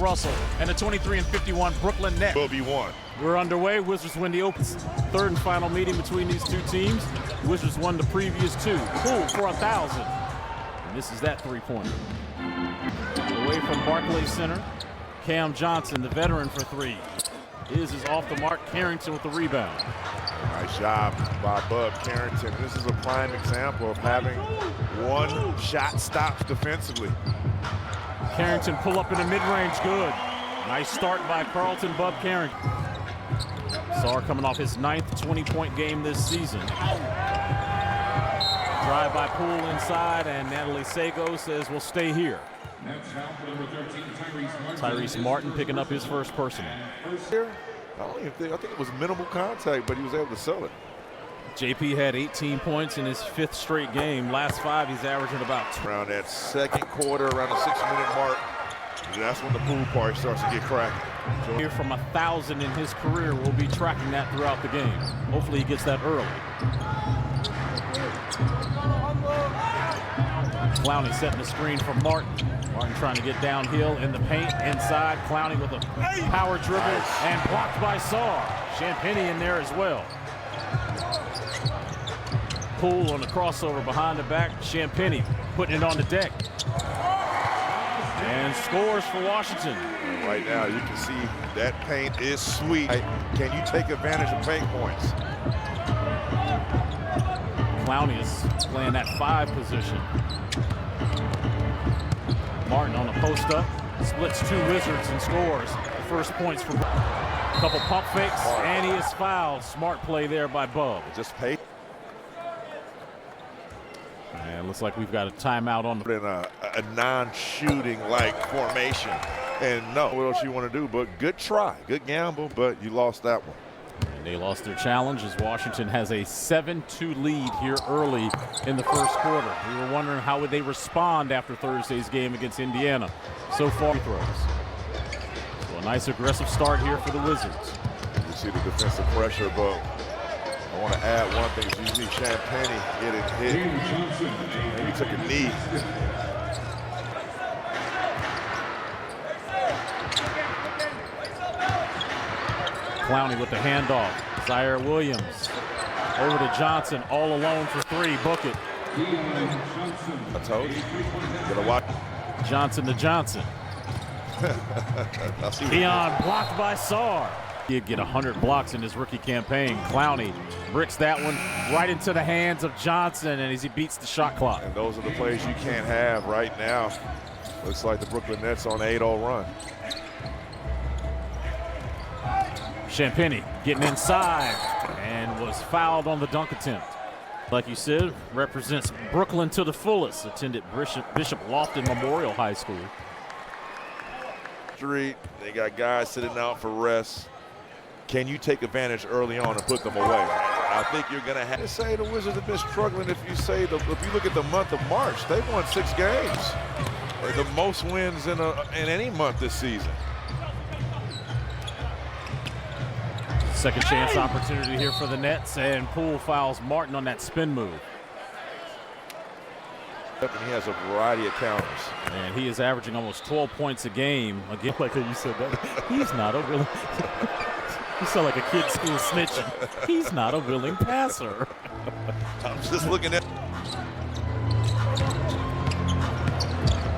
Russell and the 23-51 Brooklyn Nets. Will be one. We're underway. Wizards win the Opens. Third and final meeting between these two teams. Wizards won the previous two. Poole for 1,000. And this is that three-pointer. Away from Barclays Center. Cam Johnson, the veteran, for three. His is off the mark. Carrington with the rebound. Nice job by Bub Carrington. This is a prime example of having one shot stops defensively. Carrington pull up in the mid-range, good. Nice start by Carlton Bub Carrington. Sarr coming off his 9th 20-point game this season. Drive by Poole inside, and Natalie Sago says we'll stay here. Tyrese Martin picking up his first personal. I think it was minimal contact, but he was able to sell it. JP had 18 points in his 5th straight game. Last 5, he's averaging about around that second quarter, around the 6-minute mark. That's when the pool party starts to get cracking. Here from 1,000 in his career. We'll be tracking that throughout the game. Hopefully he gets that early. Clowney setting the screen for Martin. Martin trying to get downhill in the paint, inside. Clowney with a power dribble and blocked by Sarr. Champagnie in there as well. Poole on the crossover behind the back. Champagnie putting it on the deck. And scores for Washington. Right now you can see that paint is sweet. Can you take advantage of paint points? Clowney is playing that 5 position. Martin on the post up, splits 2 Wizards and scores the first points for a couple pump fakes, and he is fouled. Smart play there by Bub. Just pay. And looks like we've got a timeout on the in a non-shooting like formation. And no, what else you want to do? But good try, good gamble, but you lost that one. And they lost their challenge as Washington has a 7-2 lead here early in the first quarter. We were wondering how would they respond after Thursday's game against Indiana. So far, throws. So a nice aggressive start here for the Wizards. You see the defensive pressure, but I want to add one thing. You see Champagnie getting hit. Maybe took a knee. Clowney with the handoff. Zaire Williams over to Johnson, all alone for 3. Book it. I told you. Gotta watch. Johnson to Johnson. Dion blocked by Sarr. He'd get 100 blocks in his rookie campaign. Clowney bricks that one right into the hands of Johnson, and as he beats the shot clock. And those are the plays you can't have right now. Looks like the Brooklyn Nets on an 8-0 run. Champagnie getting inside and was fouled on the dunk attempt. Like you said, represents Brooklyn to the fullest. Attended Bishop Lofton Memorial High School. They got guys sitting out for rest. Can you take advantage early on and put them away? I think you're going to have to say the Wizards have been struggling. If you look at the month of March, they've won 6 games. Or the most wins in any month this season. Second chance opportunity here for the Nets, and Poole fouls Martin on that spin move. And he has a variety of counters. And he is averaging almost 12 points a game. Again, like you said, that he's not a willing. You sound like a kid school snitching. He's not a willing passer. I'm just looking at.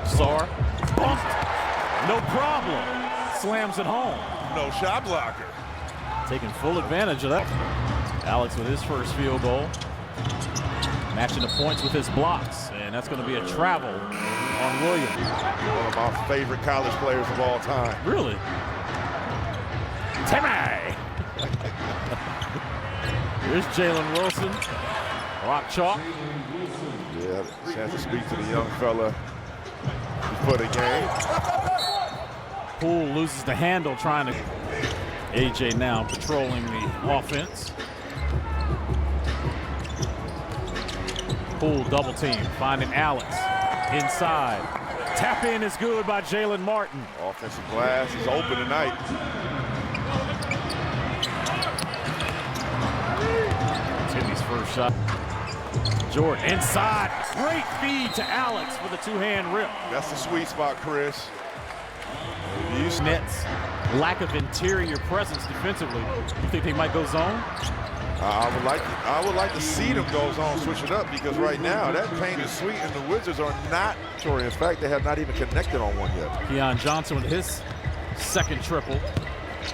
Sarr bumped. No problem. Slams it home. No shot blocker. Taking full advantage of that. Alex with his first field goal. Matching the points with his blocks. And that's going to be a travel on Williams. One of my favorite college players of all time. Really? Timmy! Here's Jalen Wilson. Rock chalk. Yeah, chance to speak to the young fella before the game. Poole loses the handle trying to. AJ now patrolling the offense. Poole double team, finding Alex inside. Tap in is good by Jalen Martin. Offensive glass is open tonight. Timmy's first shot. Jordan inside. Great feed to Alex with a 2-hand rip. That's the sweet spot, Chris. Nets lack of interior presence defensively. You think they might go zone? I would like to see them go zone, switch it up, because right now that paint is sweet and the Wizards are not. In fact, they have not even connected on one yet. Keon Johnson with his second triple.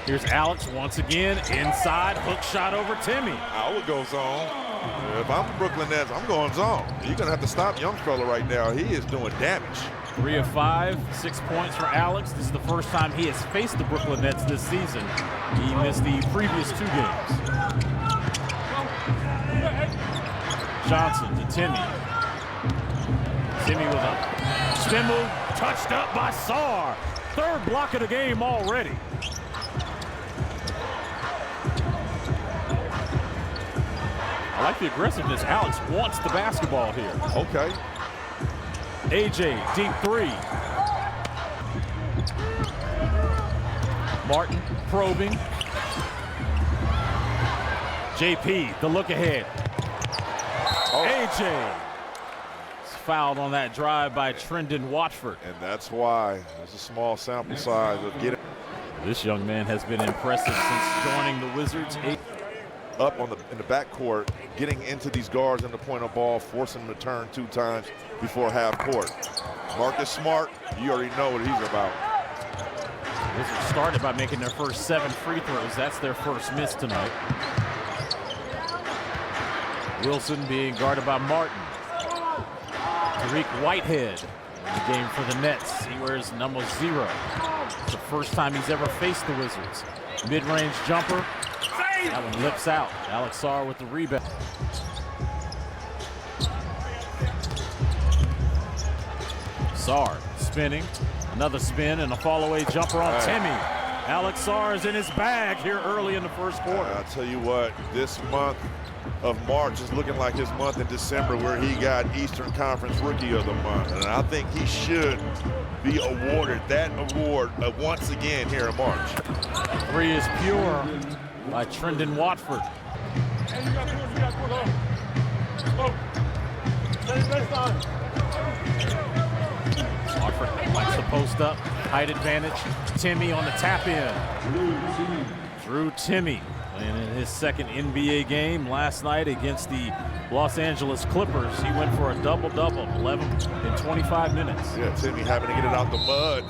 Here's Alex once again inside, hook shot over Timmy. I would go zone. If I'm the Brooklyn Nets, I'm going zone. You're gonna have to stop Youngstrella right now. He is doing damage. 3 of 5, 6 points for Alex. This is the first time he has faced the Brooklyn Nets this season. He missed the previous 2 games. Johnson to Timmy. Timmy with a spin move, touched up by Sarr. 3rd block of the game already. I like the aggressiveness. Alex wants the basketball here. Okay. AJ, deep 3. Martin probing. JP, the look ahead. Oh. AJ is fouled on that drive by Trendon Watford. And that's why there's a small sample size of getting. This young man has been impressive since joining the Wizards. Up on in the backcourt, getting into these guards in the point of ball, forcing them to turn 2 times before half court. Marcus Smart, you already know what he's about. Wizards started by making their first 7 free throws. That's their first miss tonight. Wilson being guarded by Martin. Tariq Whitehead in the game for the Nets. He wears number 0. It's the first time he's ever faced the Wizards. Mid-range jumper. That one lips out. Alex Sarr with the rebound. Sarr spinning. Another spin and a fall-away jumper on Timmy. Alex Sarr is in his bag here early in the first quarter. I'll tell you what, this month of March is looking like his month in December, where he got Eastern Conference Rookie of the Month. And I think he should be awarded that award once again here in March. 3 is pure by Trendon Watford. Watford likes the post up, height advantage. Timmy on the tap in. Drew Timmy playing in his second NBA game last night against the Los Angeles Clippers. He went for a double-double, 11 in 25 minutes. Yeah, Timmy having to get it out the mud.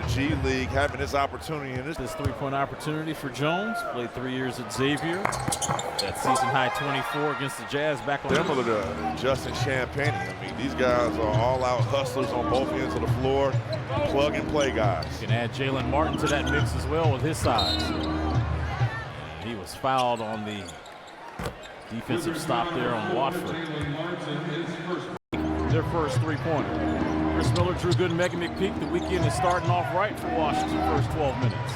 G League, having this opportunity in this 3-point opportunity for Jones. Played 3 years at Xavier. That season high 24 against the Jazz back on. Similar to Justin Champagnie. I mean, these guys are all-out hustlers on both ends of the floor, plug-and-play guys. You can add Jalen Martin to that mix as well with his size. And he was fouled on the defensive stop there on Watford. Their first 3-pointer. Chris Miller, Drew Gooden, Megan McPeak. The weekend is starting off right for Washington. First 12 minutes.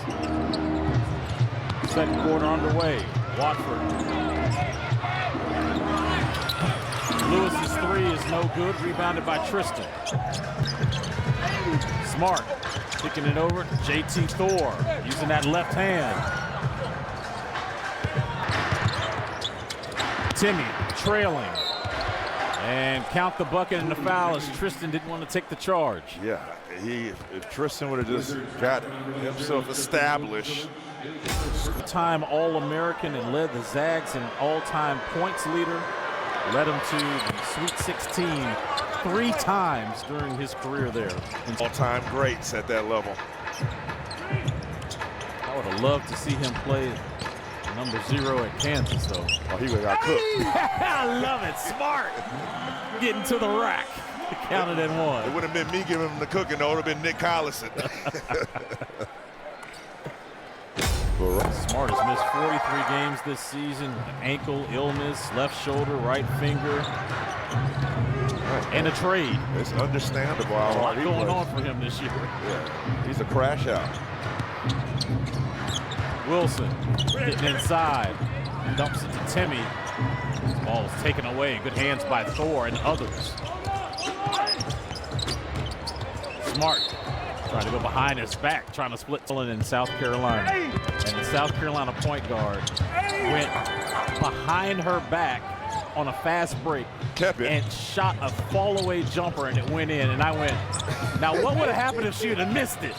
Second quarter underway. Watford. Lewis's 3 is no good. Rebounded by Tristan. Smart kicking it over. JT Thor using that left hand. Timmy trailing. And count the bucket and the foul as Tristan didn't want to take the charge. Yeah, if Tristan would have just got himself established. Time All-American and led the Zags in all-time points leader. Led him to the Sweet 16 3 times during his career there. All-time greats at that level. I would have loved to see him play number 0 at Kansas, though. Oh, he would have got cooked. I love it. Smart. Getting to the rack. Counted at 1. It would have been me giving him the cooking, though. It would have been Nick Collison. Smart has missed 43 games this season. Ankle, illness, left shoulder, right finger, and a trade. It's understandable how hard he going on for him this year. Yeah, he's a crash out. Wilson getting inside, dumps it to Timmy. This ball is taken away. Good hands by Thor and others. Smart trying to go behind his back, trying to split in South Carolina. And the South Carolina point guard went behind her back on a fast break. Kept it. And shot a fall-away jumper, and it went in. And I went, now what would have happened if she would have missed it?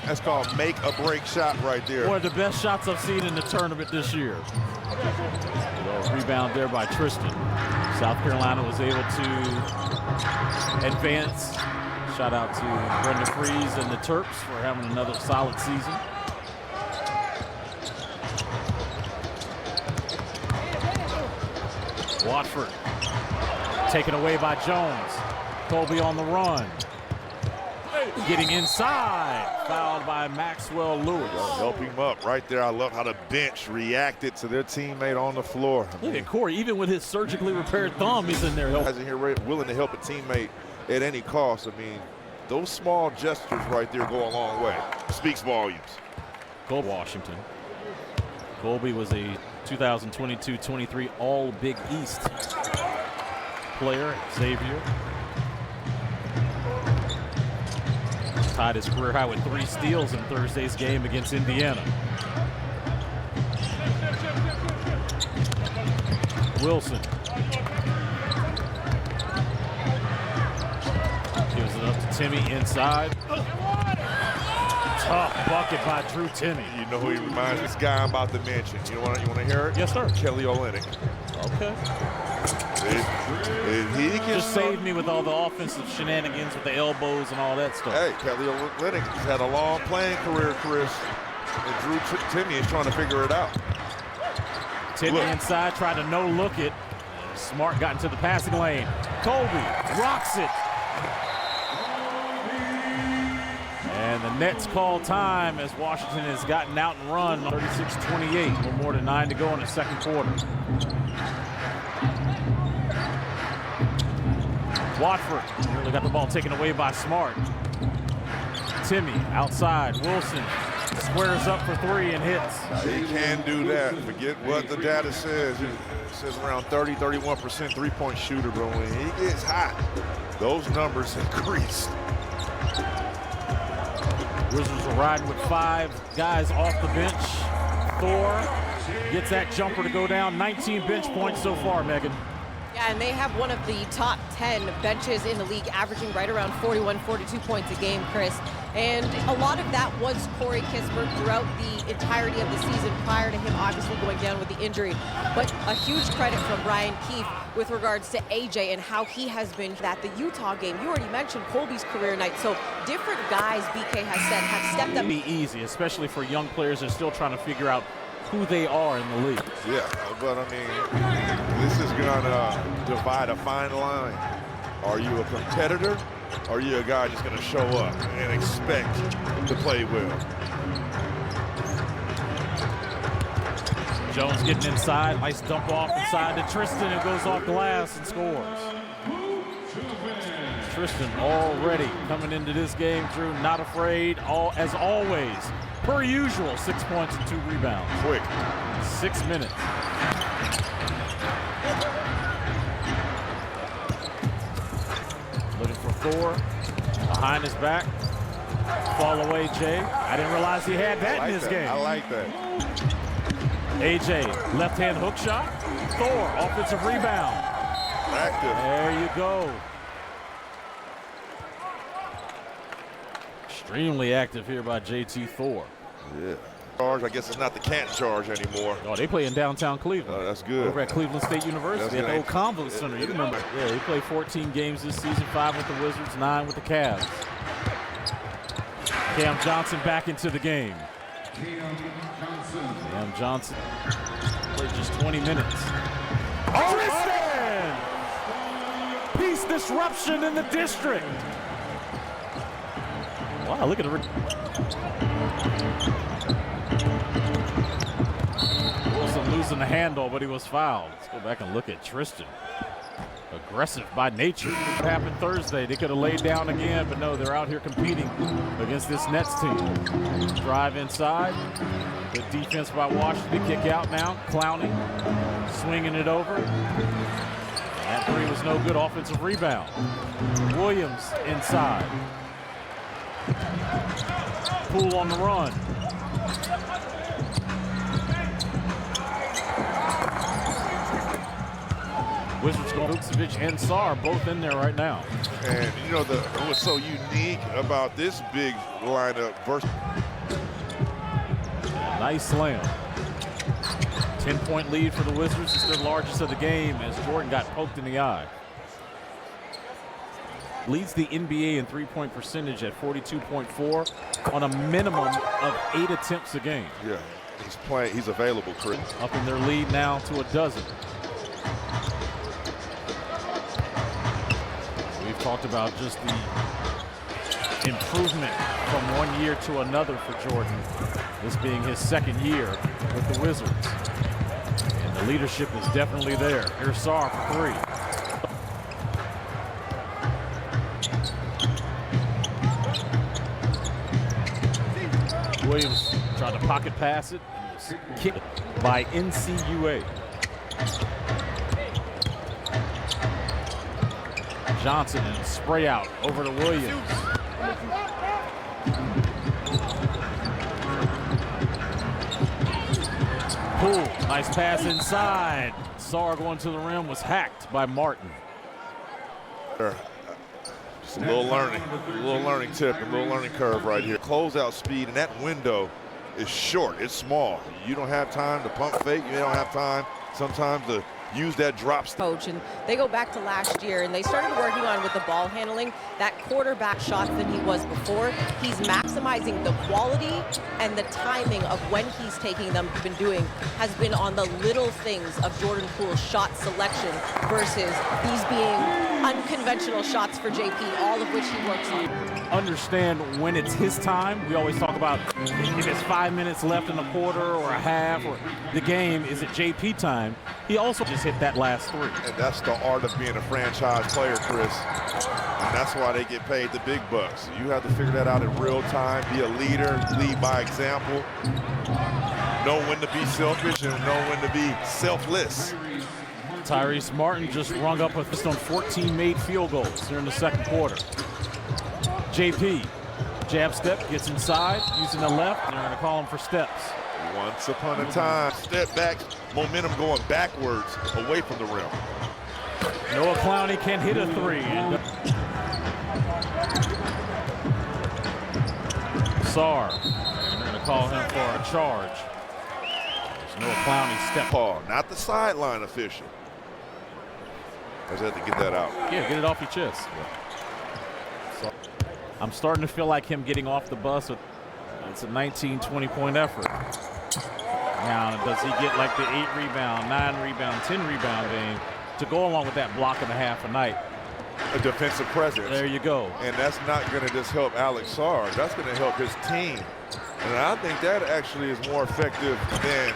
That's called make a break shot right there. One of the best shots I've seen in the tournament this year. Rebound there by Tristan. South Carolina was able to advance. Shout out to Brenda Freeze and the Terps for having another solid season. Watford taken away by Jones. Colby on the run. Getting inside. Fouled by Maxwell Lewis. Help him up right there. I love how the bench reacted to their teammate on the floor. Look at Corey, even with his surgically repaired thumb, he's in there helping. Guys in here willing to help a teammate at any cost. I mean, those small gestures right there go a long way. Speaks volumes. Colby Washington. Colby was a 2022-23 All Big East player. Xavier tied his career high with 3 steals in Thursday's game against Indiana. Wilson gives it up to Timmy inside. Tough bucket by Drew Timmy. You know who he reminds this guy I'm about to mention. You want to hear it? Yes, sir. Kelly Olynyk. Okay. If he can just saved me with all the offensive shenanigans with the elbows and all that stuff. Hey, Kelly Olynyk has had a long playing career, Chris. And Drew Timmy is trying to figure it out. Timmy inside, tried to no-look it. Smart got into the passing lane. Colby rocks it. And the Nets call time as Washington has gotten out and run 36-28. No more than 9 to go in the second quarter. Watford nearly got the ball taken away by Smart. Timmy outside. Wilson squares up for 3 and hits. He can do that. Forget what the data says. It says around 30-31% three-point shooter, but when he gets hot, those numbers increase. Wizards are riding with 5 guys off the bench. Thor gets that jumper to go down. 19 bench points so far, Megan. Yeah, and they have one of the top 10 benches in the league, averaging right around 41, 42 points a game, Chris. And a lot of that was Corey Kispert throughout the entirety of the season prior to him obviously going down with the injury. But a huge credit from Brian Keefe with regards to AJ and how he has been at the Utah game. You already mentioned Colby's career night. So different guys, BK has said, have stepped up. It'd be easy, especially for young players that are still trying to figure out who they are in the league. Yeah, but I mean, this is gonna divide a fine line. Are you a competitor? Or are you a guy just gonna show up and expect to play well? Jones getting inside, nice dump off inside to Tristan, who goes off glass and scores. Tristan already coming into this game, Drew, not afraid, as always. Per usual, 6 points and 2 rebounds. Quick. 6 minutes. Looking for Thor. Behind his back. Fall away, Jay. I didn't realize he had that in his game. I like that. AJ, left-hand hook shot. Thor, offensive rebound. Active. There you go. Extremely active here by JT Thor. Yeah. Charge, I guess it's not the Canton Charge anymore. Oh, they play in downtown Cleveland. Oh, that's good. Over at Cleveland State University at the old Convo Center. You remember? Yeah, they played 14 games this season, 5 with the Wizards, 9 with the Cavs. Cam Johnson back into the game. Cam Johnson played just 20 minutes. Oh, Tristan! Peace disruption in the district. Wow, look at the... Wilson losing the handle, but he was fouled. Let's go back and look at Tristan. Aggressive by nature. What happened Thursday? They could have laid down again, but no, they're out here competing against this Nets team. Drive inside. Good defense by Washington. Kick out now. Clowney swinging it over. That 3 was no good. Offensive rebound. Williams inside. Poole on the run. Wizards go Vukcevic and Sarr both in there right now. And you know what's so unique about this big lineup versus Nice slam. 10-point lead for the Wizards. It's their largest of the game as Jordan got poked in the eye. Leads the NBA in three-point percentage at 42.4 on a minimum of 8 attempts a game. Yeah, he's playing. He's available, Chris. Up in their lead now to a dozen. We've talked about just the improvement from one year to another for Jordan, this being his second year with the Wizards. And the leadership is definitely there. Here's Sarr for three. Williams tried to pocket pass it and was kicked by NCUA. Johnson and spray out over to Williams. Poole, nice pass inside. Sarr going to the rim was hacked by Martin. Just a little learning tip, a little learning curve right here. Closeout speed, and that window is short, it's small. You don't have time to pump fake, you don't have time sometimes to use that drop coach, and they go back to last year and they started working on with the ball handling that quarterback shots than he was before. He's maximizing the quality and the timing of when he's taking them. Been doing has been on the little things of Jordan Poole's shot selection versus these being unconventional shots for JP, all of which he works on. Understand when it's his time. We always talk about if it's 5 minutes left in a quarter or a half or the game, is it JP time? He also just hit that last three. And that's the art of being a franchise player, Chris. And that's why they get paid the big bucks. You have to figure that out in real time, be a leader, lead by example, know when to be selfish and know when to be selfless. Tyrese Martin just rung up with just on 14 made field goals here in the second quarter. JP, jab step, gets inside, using the left, and they're going to call him for steps. Once upon a time, step back, momentum going backwards, away from the rim. Noah Clowney can't hit a three. And Sarr, and they're going to call him for a charge. There's Noah Clowney step. Paul, not the sideline official. I just had to get that out. Yeah, get it off your chest. So, I'm starting to feel like him getting off the bus. It's a 19, 20-point effort. Now, does he get like the 8 rebound, 9 rebound, 10 rebound game to go along with that block and a half a night? A defensive presence. There you go. And that's not going to just help Alex Sarr. That's going to help his team. And I think that actually is more effective than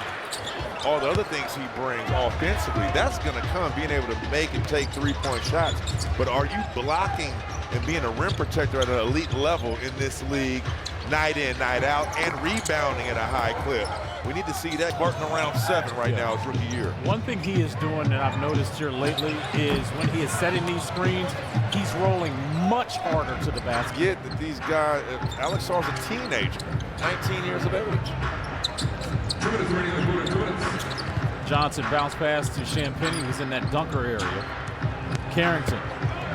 all the other things he brings offensively. That's going to come being able to make and take three-point shots. But are you blocking and being a rim protector at an elite level in this league, night in, night out, and rebounding at a high clip? We need to see that. Barton around 7 right now his rookie year. One thing he is doing that I've noticed here lately is when he is setting these screens, he's rolling much harder to the basket. Get that these guys, Alex Sarr's a teenager, 19 years of age. Johnson bounce pass to Champagnie, who's in that dunker area. Carrington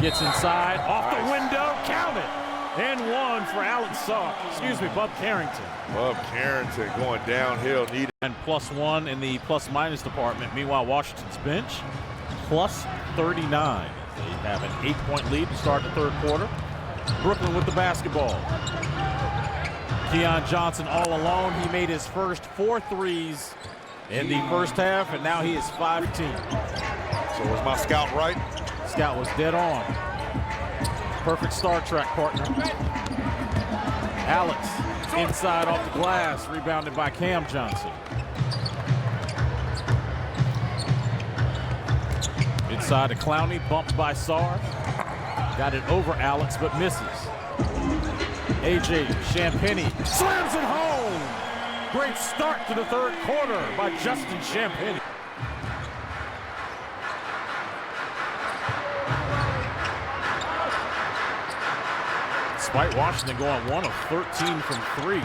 gets inside, off the window, count it. And one for Alex Sarr. Excuse me, Bub Carrington. Bub Carrington going downhill. And +1 in the plus-minus department. Meanwhile, Washington's bench, plus 39. They have an 8-point lead to start the third quarter. Brooklyn with the basketball. Keon Johnson all alone. He made his first 4 threes in the first half, and now he is 5-10. So was my scout right? Scout was dead on. Perfect Star Trek partner. Alex inside off the glass, rebounded by Cam Johnson. Inside to Clowney, bumped by Sarr. Got it over Alex, but misses. AJ Champagnie slams it home. Great start to the third quarter by Justin Champagnie. Despite Washington going 1 of 13 from 3.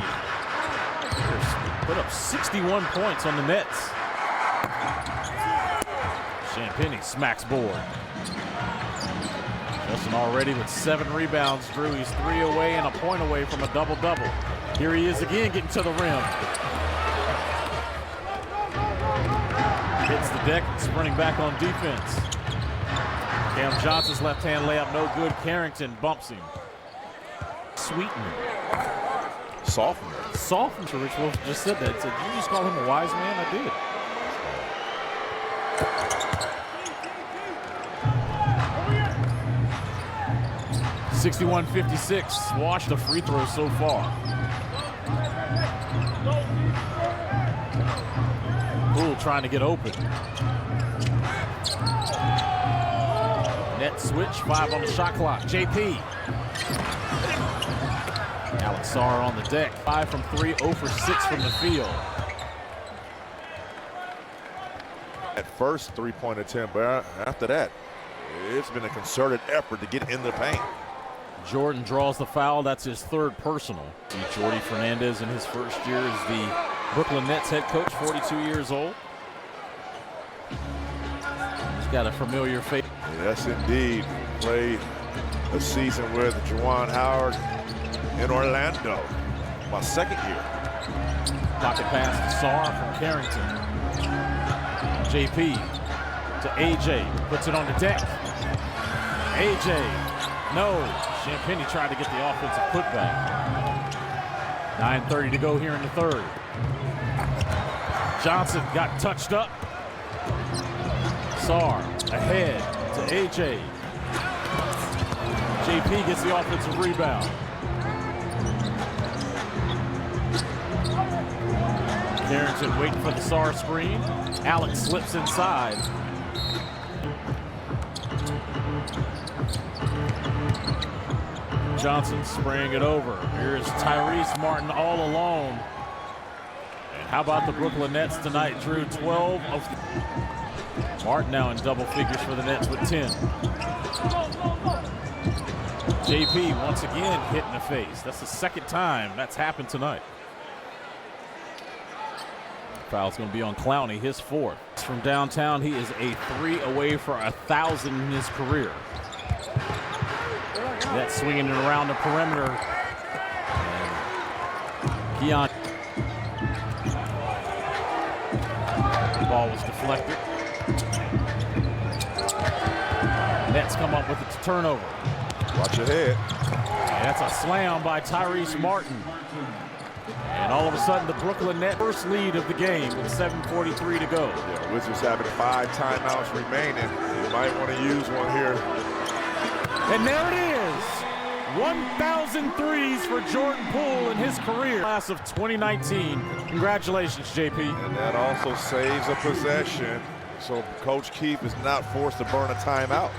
Put up 61 points on the Nets. Champagnie smacks board. Justin already with 7 rebounds, Drew. He's 3 away and a point away from a double-double. Here he is again, getting to the rim. Hits the deck, sprinting back on defense. Cam Johnson's left-hand layup, no good. Carrington bumps him. Sweeten. Sophomore. Sophomore. Rich Wolf just said that. He said, "Did you just call him a wise man?" I did. (61-56). Wash the free throws so far. Poole trying to get open. Net switch, 5 on the shot clock. JP. Alex Sarr on the deck. 5 from 3, 0 for 6 from the field. At first 3-point attempt, but after that, it's been a concerted effort to get in the paint. Jordan draws the foul. That's his 3rd personal. Jordi Fernandez in his first year as the Brooklyn Nets head coach, 42 years old. He's got a familiar face. Yes, indeed. Played a season with Juwan Howard in Orlando. My 2nd year. Pocket pass to Sarr from Carrington. JP to AJ. Puts it on the deck. AJ. No. Champagnie tried to get the offensive putback. 9:30 to go here in the 3rd. Johnson got touched up. Sarr ahead to AJ. JP gets the offensive rebound. Carrington waiting for the Sarr screen. Alex slips inside. Johnson spraying it over. Here's Tyrese Martin all alone. And how about the Brooklyn Nets tonight, Drew? 12 of Martin now in double figures for the Nets with 10. JP once again hit in the face. That's the 2nd time that's happened tonight. Foul's going to be on Clowney, his 4th. From downtown, he is a 3 away for 1,000 in his career. Nets swinging it around the perimeter. And Keon. The ball was deflected. Nets come up with a turnover. Watch your head. And that's a slam by Tyrese Martin. And all of a sudden, the Brooklyn Nets first lead of the game with 7:43 to go. Yeah, Wizards having 5 timeouts remaining. You might want to use one here. And there it is. 1,000 threes for Jordan Poole in his career. Class of 2019. Congratulations, JP. And that also saves a possession. So Coach Keefe is not forced to burn a timeout.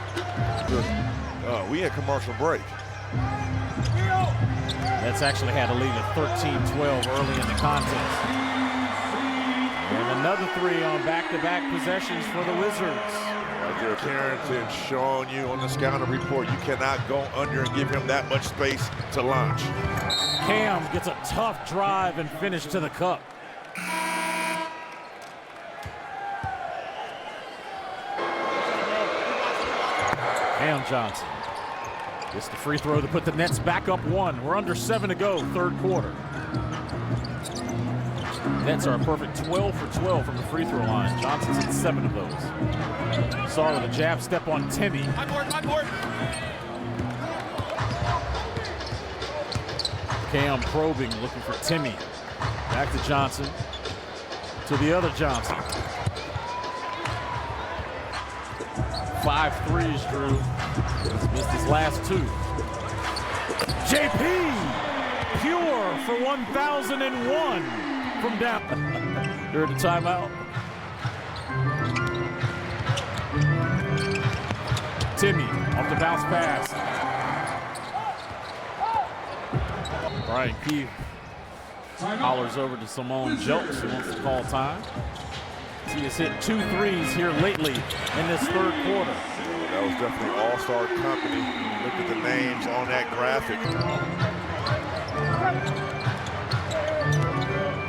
We in commercial break. Nets actually had a lead of 13-12 early in the contest. And another 3 on back-to-back possessions for the Wizards. Like your Carrington showing you on the scouting report, you cannot go under and give him that much space to launch. Cam gets a tough drive and finish to the cup. Cam Johnson gets the free throw to put the Nets back up 1. We're under 7 to go, 3rd quarter. Nets are a perfect 12 for 12 from the free throw line. Johnson's hit 7 of those. Sarr with a jab step on Timmy. On board. Cam probing, looking for Timmy. Back to Johnson. To the other Johnson. 5 threes, Drew. He's missed his last 2. JP! Pure for 1,001 from down. Here at the timeout. Timmy off the bounce pass. Brian Keefe hollers over to Simone Jelks, who wants to call time. He has hit 2 threes here lately in this 3rd quarter. That was definitely all-star company. Look at the names on that graphic.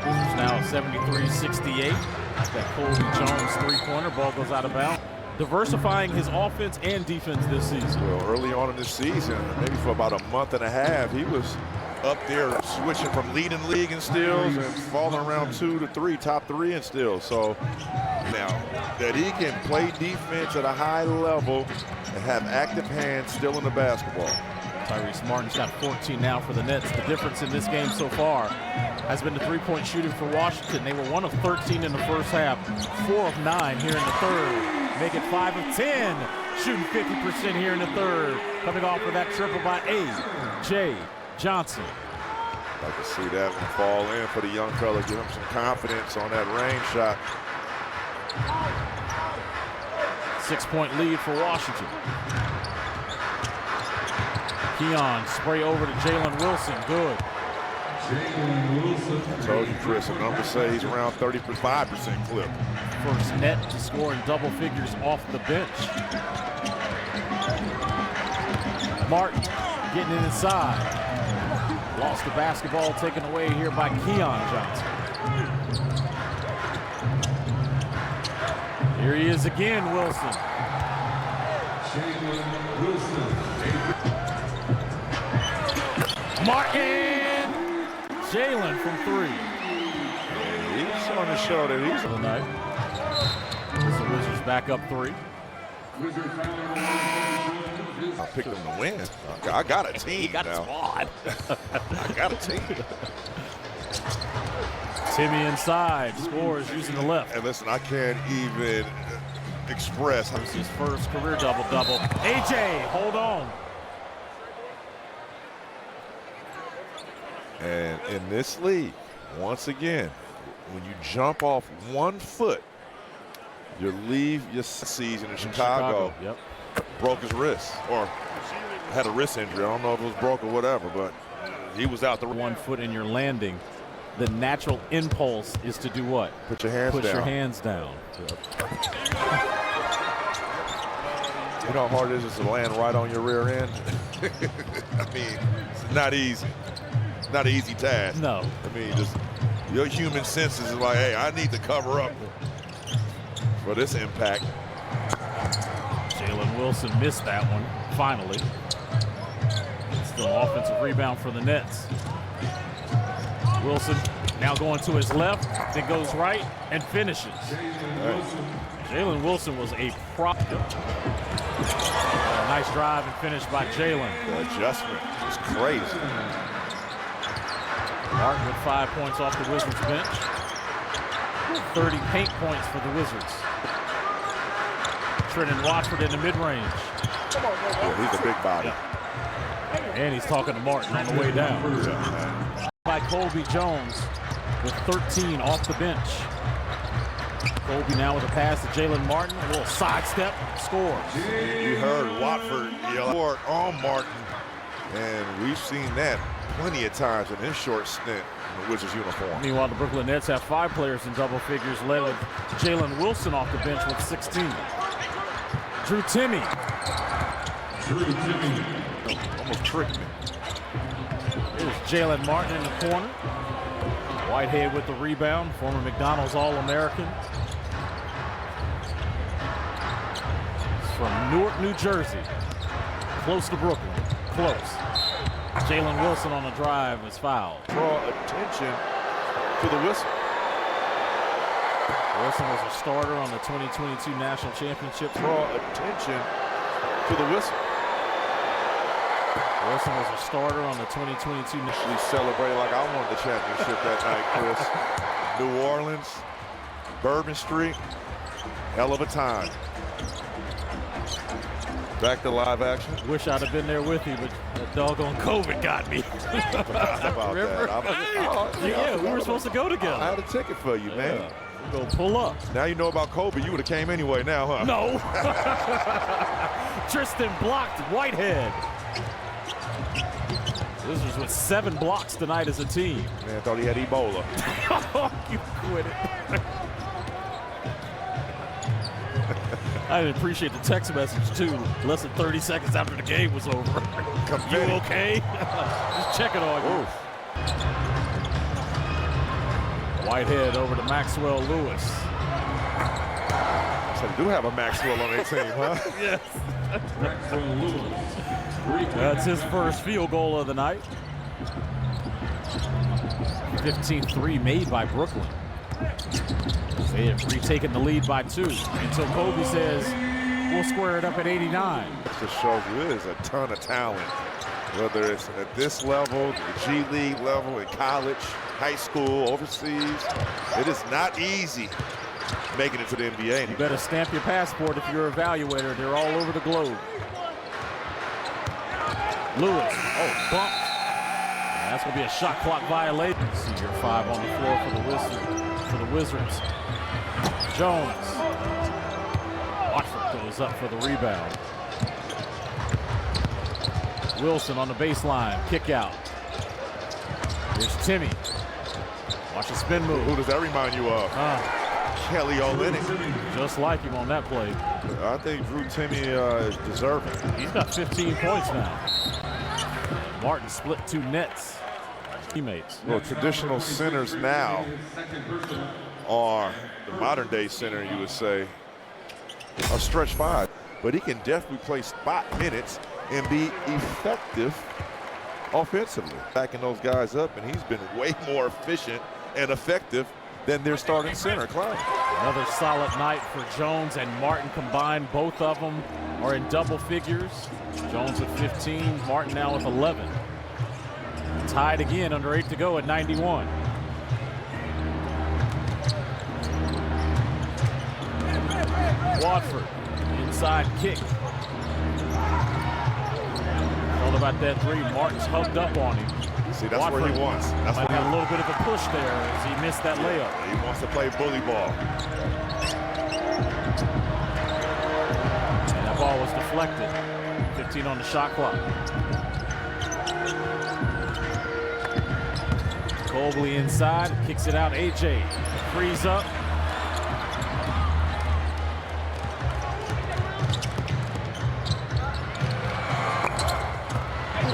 It's now 73-68. That Colby Jones 3-pointer. Ball goes out of bounds. diversifying his offense and defense this season. Well, early on in this season, maybe for about a month and a half, he was up there switching from leading league in steals and falling around 2 to 3, top 3 in steals. So now that he can play defense at a high level and have active hands still in the basketball. Tyrese Martin's got 14 now for the Nets. The difference in this game so far has been the three-point shooting for Washington. They were 1 of 13 in the first half, 4 of 9 here in the third. Make it 5 of 10, shooting 50% here in the third. Coming off of that triple by A.J. Johnson. Like to see that one fall in for the young fella, give him some confidence on that range shot. 6-point lead for Washington. Keon spray over to Jalen Wilson, good. I told you, Chris, the numbers say he's around 35% clip. First net to score in double figures off the bench. Martin getting it inside. Lost the basketball, taken away here by Keon Johnson. Here he is again, Wilson. Martin! Jalen from 3. He's on the show that he's on the night. The Wizards back up 3. I picked them to win. I got a team. He got a squad. I got a team. Timmy inside, scores using the left. And listen, I can't even express. This is his first career double-double. AJ, hold on. And in this league, once again, when you jump off 1 foot, you leave your season in Chicago. Yep. Broke his wrist, or had a wrist injury. I don't know if it was broke or whatever, but he was out the 1 foot in your landing. The natural impulse is to do what? Put your hands down. Put your hands down. Yep. You know how hard it is to land right on your rear end? I mean, it's not easy. It's not an easy task. No. I mean, just your human senses is like, hey, I need to cover up for this impact. Jalen Wilson missed that one, finally. Still an offensive rebound for the Nets. Wilson now going to his left, then goes right and finishes. Jalen Wilson was a prop. Nice drive and finish by Jalen. The adjustment is crazy. Martin with 5 points off the Wizards bench. 30 paint points for the Wizards. Trenton Watford in the mid-range. Yeah, he's a big body. And he's talking to Martin on the way down. By Colby Jones with 13 off the bench. Colby now with a pass to Jalen Martin. A little sidestep, scores. You heard Watford yell on Martin. And we've seen that plenty of times in his short stint in the Wizards uniform. Meanwhile, the Brooklyn Nets have 5 players in double figures, led with Jalen Wilson off the bench with 16. Drew Timme. Almost tricked me. Here's Jalen Martin in the corner. Whitehead with the rebound, former McDonald's All-American. From Newark, New Jersey. Close to Brooklyn. Close. Jalen Wilson on the drive was fouled. Draw attention to the whistle. Wilson was a starter on the 2022 National Championship. Draw attention to the whistle. Wilson was a starter on the 2022 National. Celebrated like I won the championship that night, Chris. New Orleans, Bourbon Street, hell of a time. Back to live action. Wish I'd have been there with you, but that doggone COVID got me. Remember? Yeah, we were supposed to go together. I had a ticket for you, man. Go pull up. Now you know about Kobe. You would have came anyway now, huh? No. Tristan blocked Whitehead. Wizards with 7 blocks tonight as a team. Man, I thought he had Ebola. You quit it. I didn't appreciate the text message, too. Less than 30 seconds after the game was over. You okay? Just checking on you. Whitehead over to Maxwell Lewis. So they do have a Maxwell on their team, huh? Yes. That's his first field goal of the night. 15-3 made by Brooklyn. They have retaken the lead by 2 until Kobe says, we'll square it up at 89. This just shows you there's a ton of talent, whether it's at this level, the G League level, in college, high school, overseas. It is not easy making it to the NBA. You better stamp your passport if you're an evaluator. They're all over the globe. Lewis, bumped. That's going to be a shot clock violation. Senior 5 on the floor for the Wizards. Jones. Watford goes up for the rebound. Wilson on the baseline, kick out. Here's Timmy. Watch the spin move. Who does that remind you of? Kelly Olynyk. Just like him on that play. I think Drew Timmy is deserving. He's got 15 points now. Martin split 2 nets. Teammates. Well, traditional centers now are the modern day center, you would say, a stretch 5. But he can definitely play spot minutes and be effective offensively. Backing those guys up, and he's been way more efficient and effective than their starting center, Clyde. Another solid night for Jones and Martin combined. Both of them are in double figures. Jones with 15, Martin now with 11. Tied again, under 8 to go at 91. Watford, inside kick. All about that 3. Martin's hugged up on him. See, that's Watford where he wants. That's might what have a little bit of a push there as he missed that layup. he wants to play bully ball. And that ball was deflected. 15 on the shot clock. Colby inside, kicks it out. AJ frees up.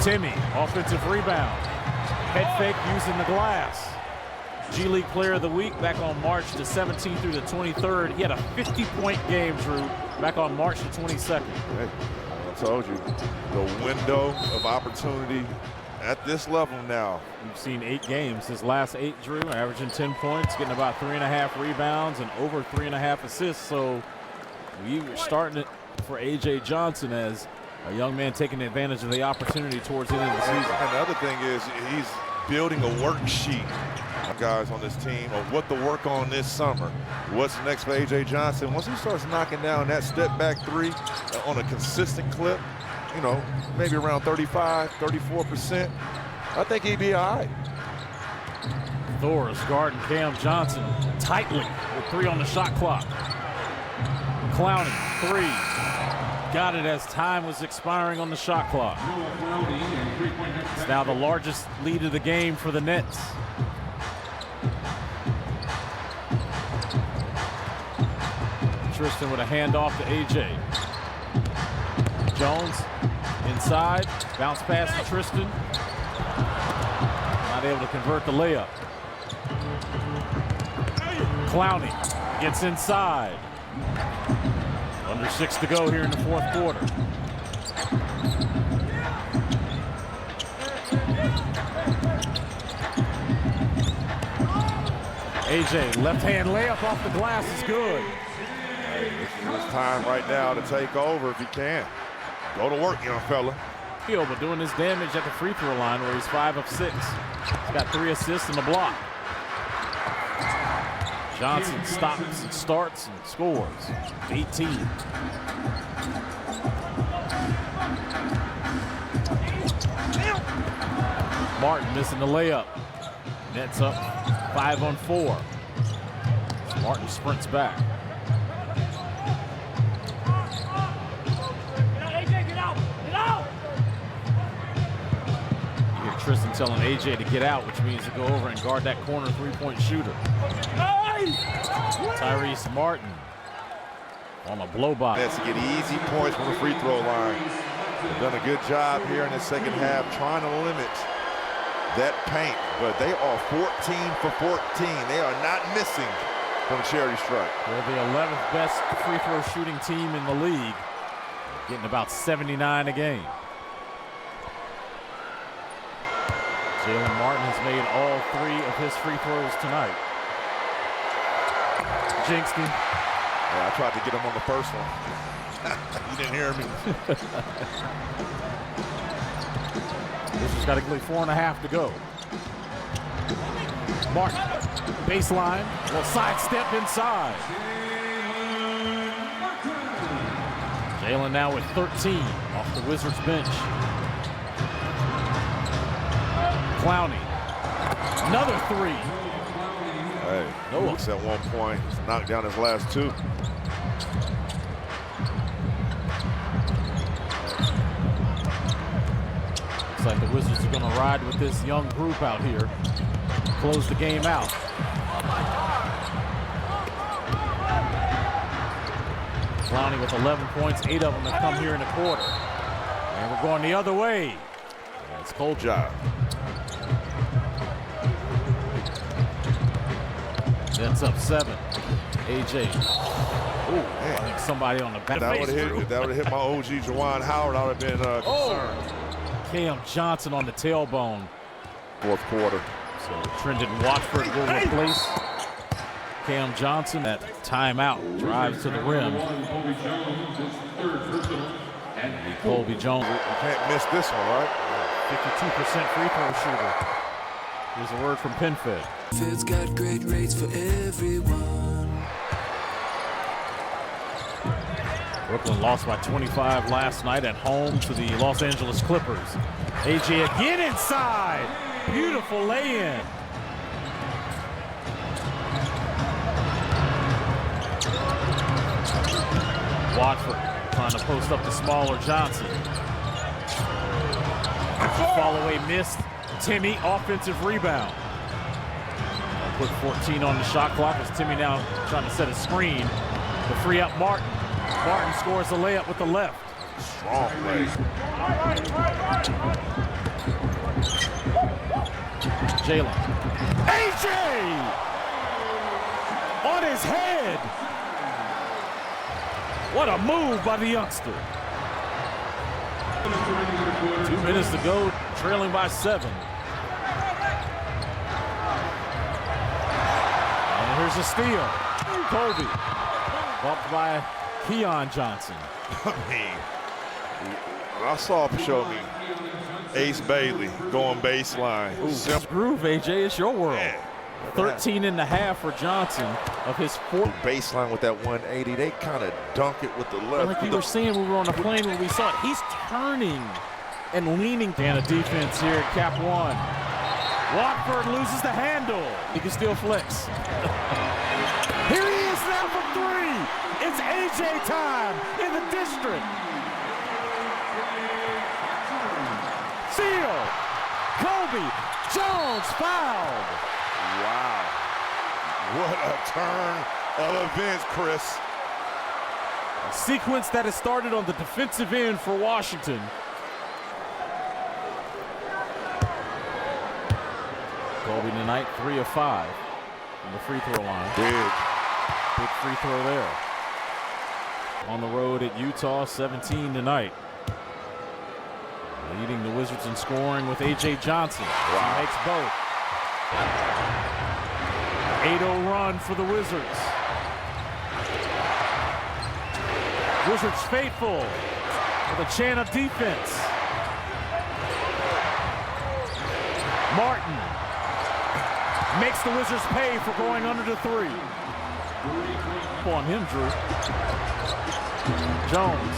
Timmy, offensive rebound. Head fake using the glass. G League Player of the Week back on March the 17th through the 23rd. He had a 50-point game, Drew, back on March the 22nd. Hey, I told you, the window of opportunity at this level now. We've seen 8 games. His last 8, Drew, averaging 10 points, getting about 3.5 rebounds and over 3.5 assists. So we were starting it for A.J. Johnson as a young man taking advantage of the opportunity towards the end of the season. And the other thing is he's building a worksheet, guys, on this team of what to work on this summer. What's next for A.J. Johnson? Once he starts knocking down that step back 3 on a consistent clip, you know, maybe around 35, 34%, I think he'd be all right. Thor's guarding Cam Johnson tightly with 3 on the shot clock. Clowney, 3. Got it as time was expiring on the shot clock. It's now the largest lead of the game for the Nets. Tristan with a handoff to AJ. Jones inside, bounce pass to Tristan. Not able to convert the layup. Clowney gets inside. Under 6 to go here in the 4th quarter. AJ, left-hand layup off the glass is good. This is time right now to take over if you can. Go to work, young fella. But doing his damage at the free throw line where he's 5 of 6. He's got 3 assists and a block. Johnson stops and starts and scores. 18. Martin missing the layup. Nets up 5 on 4. Martin sprints back. You hear Tristan telling AJ to get out, which means to go over and guard that corner 3-point shooter. Tyrese Martin on a blow by. Nets to get easy points from the free throw line. They've done a good job here in the second half trying to limit that paint, but they are 14 for 14. They are not missing from charity stripe. They're the 11th best free throw shooting team in the league, getting about 79 a game. Jalen Martin has made all 3 of his free throws tonight. Jinxed him. Yeah, I tried to get him on the first one. You didn't hear me. This has got to get 4.5 to go. Martin, baseline, will sidestep inside. Jalen now with 13 off the Wizards bench. Clowney, another 3. Hey, Noah's at one point. He's knocked down his last 2. Looks like the Wizards are going to ride with this young group out here. Close the game out. Clowney with 11 points, 8 of them have come here in the quarter. And we're going the other way. It's Cold Job. Nets up 7. AJ. Ooh, I think somebody on the back. That would have hit my OG Juwan Howard. I would have been concerned. Cam Johnson on the tailbone. Fourth quarter. So Trendon Watford will replace Cam Johnson. That timeout drives to the rim. And Colby Jones. You can't miss this one, right? 52% free throw shooter. Here's a word from PenFed. Fed's got great rates for everyone. Brooklyn lost by 25 last night at home to the Los Angeles Clippers. AJ again inside. Beautiful lay-in. Watford trying to post up the smaller Johnson. Fall-away missed. Timmy, offensive rebound. I'll put 14 on the shot clock as Timmy now trying to set a screen to free up Martin. Martin scores the layup with the left. Strong play. Jalen. AJ! On his head! What a move by the youngster. 2 minutes to go, trailing by 7. And here's a steal. Colby. Bumped by Keon Johnson. I mean, I saw him show me Ace Bailey going baseline. Groove, AJ, it's your world. Man. 13.5 for Johnson of his 4th. Baseline with that 180, they kind of dunk it with the left. Like you were saying, we were on the plane when we saw it. He's turning and leaning down a defense here at Cap One. Watford loses the handle. He can still flex. Here he is now from 3. It's AJ time in the district. Seal. Colby Jones fouled. Wow. What a turn of events, Chris. A sequence that has started on the defensive end for Washington. Colby tonight 3 of 5 from the free throw line. Big free throw there. On the road at Utah, 17 tonight. Leading the Wizards in scoring with AJ Johnson. Wow. He makes both. 8-0 run for the Wizards. Wizards faithful with a chant of defense. Martin makes the Wizards pay for going under the 3. On him, Drew. Jones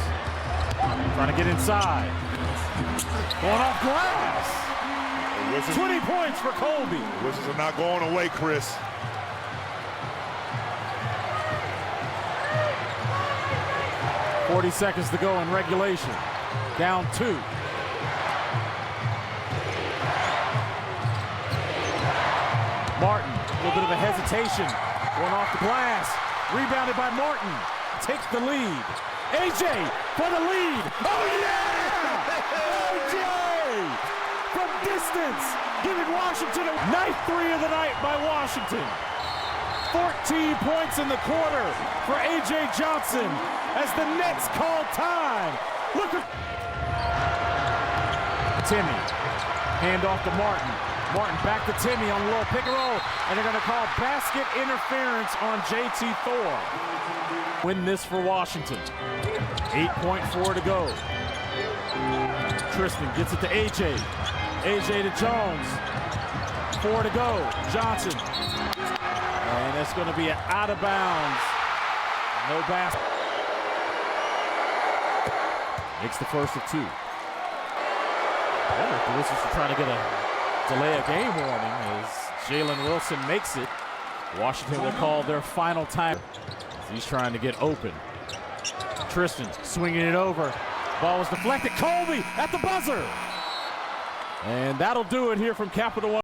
trying to get inside. Going off glass. 20 points for Colby. The Wizards are not going away, Chris. .40 to go in regulation. Down 2. Martin, a little bit of a hesitation. Going off the glass. Rebounded by Martin. Takes the lead. AJ for the lead. Oh, yeah! AJ from distance, giving Washington a ninth 3 of the night by Washington. 14 points in the quarter for A.J. Johnson as the Nets call time. Look at Timmy. Hand off to Martin. Martin back to Timmy on a little pick and roll, and they're going to call basket interference on J.T. Thor. Win this for Washington. 8.4 to go. Tristan gets it to A.J. A.J. to Jones. 4 to go. Johnson. And that's going to be out of bounds. No basket. Makes the first of 2. The Wizards are trying to get a delay a game warning as Jalen Wilson makes it. Washington will call their final time. He's trying to get open. Tristan swinging it over. Ball was deflected. Colby at the buzzer. And that'll do it here from Capital One.